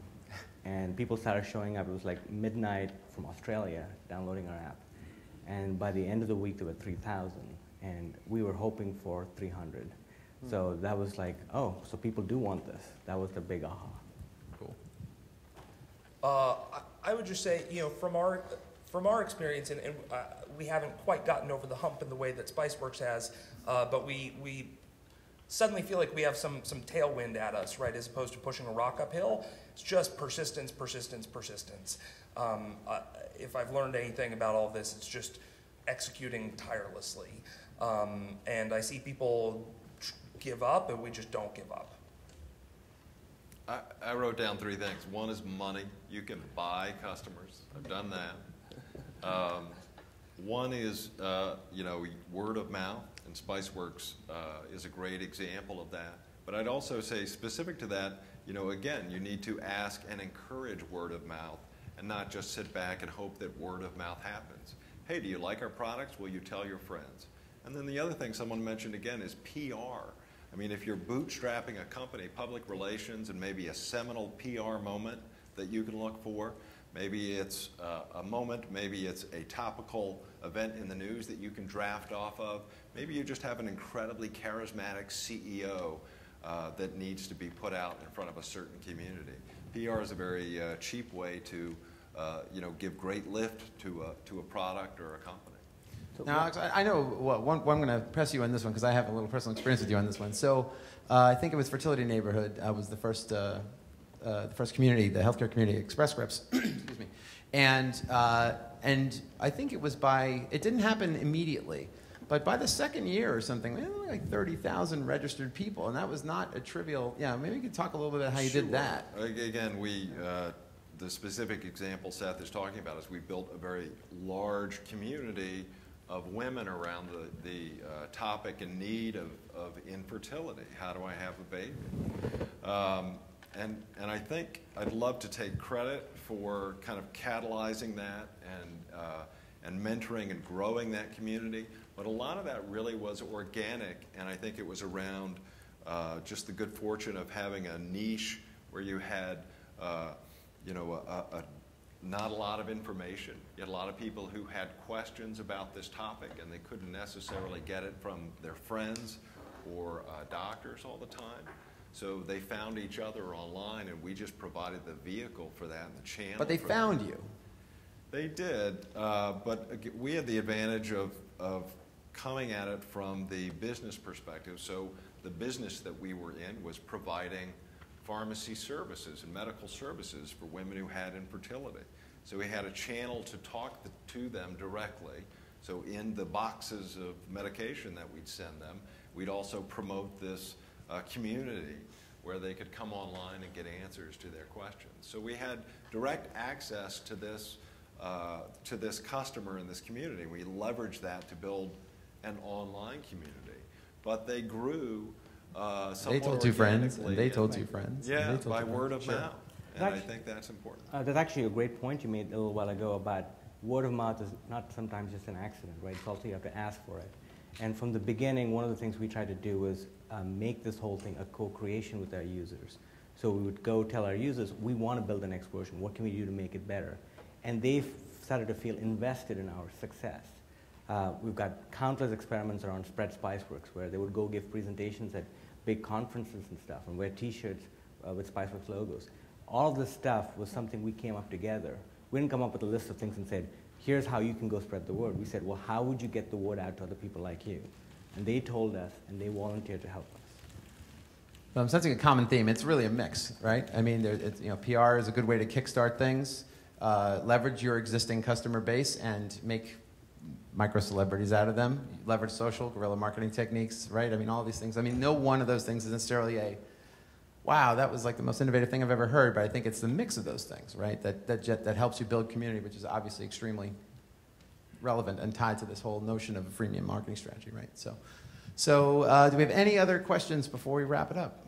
And people started showing up. It was like midnight from Australia downloading our app. And by the end of the week, there were 3,000. And we were hoping for 300. So that was like, oh, so people do want this. That was the big aha. Cool. I would just say, you know, from our experience, and we haven't quite gotten over the hump in the way that Spiceworks has, but we suddenly feel like we have some tailwind at us, right, as opposed to pushing a rock uphill. It's just persistence, persistence, persistence. If I've learned anything about all this, it's just executing tirelessly. And I see people give up, and we just don't give up. I wrote down 3 things. One is money. You can buy customers. I've done that. One is, word of mouth, and Spiceworks is a great example of that. But I'd also say, specific to that, again, you need to ask and encourage word of mouth and not just sit back and hope that word of mouth happens. Hey, do you like our products? Will you tell your friends? And then the other thing someone mentioned again is PR. I mean, if you're bootstrapping a company, public relations, and maybe a seminal PR moment that you can look for, maybe it's a moment, maybe it's a topical event in the news that you can draft off of. Maybe you just have an incredibly charismatic CEO that needs to be put out in front of a certain community. PR is a very cheap way to give great lift to a product or a company. Now, Alex, I know one I'm going to press you on this one because I have a little personal experience with you on this one. So I think it was Fertility Neighborhood. I was the first community, the healthcare community, Express Scripts. Excuse me. And I think it was it didn't happen immediately, but by the second year or something, we had like 30,000 registered people, and that was not a trivial. Yeah, maybe you could talk a little bit about how you did that. Again, the specific example Seth is talking about is we built a very large community of women around the topic and need of infertility. How do I have a baby? And I think I'd love to take credit for kind of catalyzing that and mentoring and growing that community. But a lot of that really was organic, and I think it was around just the good fortune of having a niche where you had not a lot of information. You had a lot of people who had questions about this topic, and they couldn't necessarily get it from their friends or doctors all the time. So they found each other online, and we just provided the vehicle for that and the channel. But they found you. They did, but we had the advantage of coming at it from the business perspective. So the business that we were in was providing pharmacy services and medical services for women who had infertility. So we had a channel to talk to them directly. So in the boxes of medication that we'd send them, we'd also promote this community where they could come online and get answers to their questions. So we had direct access to this customer in this community. We leveraged that to build an online community. But they grew they told 2 friends, and they told 2 friends. Yeah, by word of mouth. And I think that's important. That's actually a great point you made a little while ago about word of mouth is not sometimes just an accident, right? It's also you have to ask for it. And from the beginning, one of the things we tried to do was make this whole thing a co-creation with our users. So we would go tell our users, we want to build the next version. What can we do to make it better? And they started to feel invested in our success. We've got countless experiments around Spread Spiceworks where they would go give presentations at big conferences and stuff and wear T-shirts with Spiceworks logos. All of this stuff was something we came up together. We didn't come up with a list of things and said, here's how you can go spread the word. We said, well, how would you get the word out to other people like you? And they told us, and they volunteered to help us. Well, I'm sensing a common theme. It's really a mix, right? I mean, PR is a good way to kickstart things, leverage your existing customer base, and make micro-celebrities out of them. Leverage social, guerrilla marketing techniques, right? I mean, all these things. I mean, no one of those things is necessarily wow, that was like the most innovative thing I've ever heard, but I think it's the mix of those things, right? That helps you build community, which is obviously extremely relevant and tied to this whole notion of a freemium marketing strategy, right? So do we have any other questions before we wrap it up?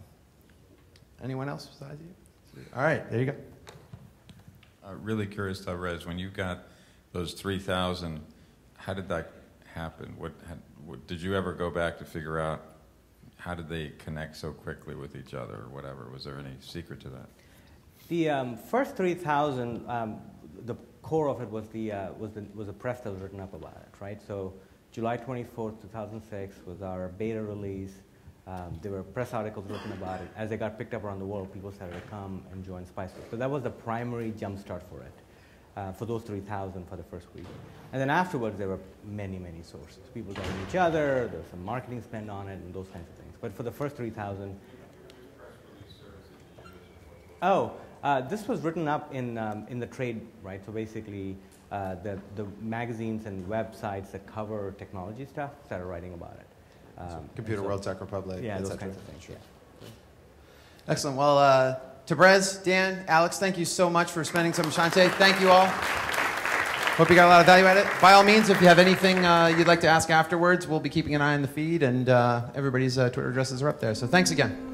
Anyone else besides you? All right, there you go. Really curious, Tavres, when you got those 3,000, how did that happen? What did you ever go back to figure out how did they connect so quickly with each other or whatever? Was there any secret to that? The first 3,000, the core of it was the press that was written up about it, right? So July 24th, 2006 was our beta release. There were press articles written about it. As they got picked up around the world, people started to come and join Spiceworks. So that was the primary jumpstart for it. for those 3,000 for the first week. And then afterwards, there were many, many sources. People telling each other, there was some marketing spend on it, and those kinds of things. But for the first 3,000... Oh, this was written up in the trade, right? So basically, the magazines and websites that cover technology stuff started writing about it. Computer World, Tech Republic, yeah, et those cetera. kinds of things. Sure. Excellent. Well, Tabrez, Dan, Alex, thank you so much for spending some time today. Thank you all. Hope you got a lot of value out of it. By all means, if you have anything you'd like to ask afterwards, we'll be keeping an eye on the feed, and everybody's Twitter addresses are up there. So thanks again.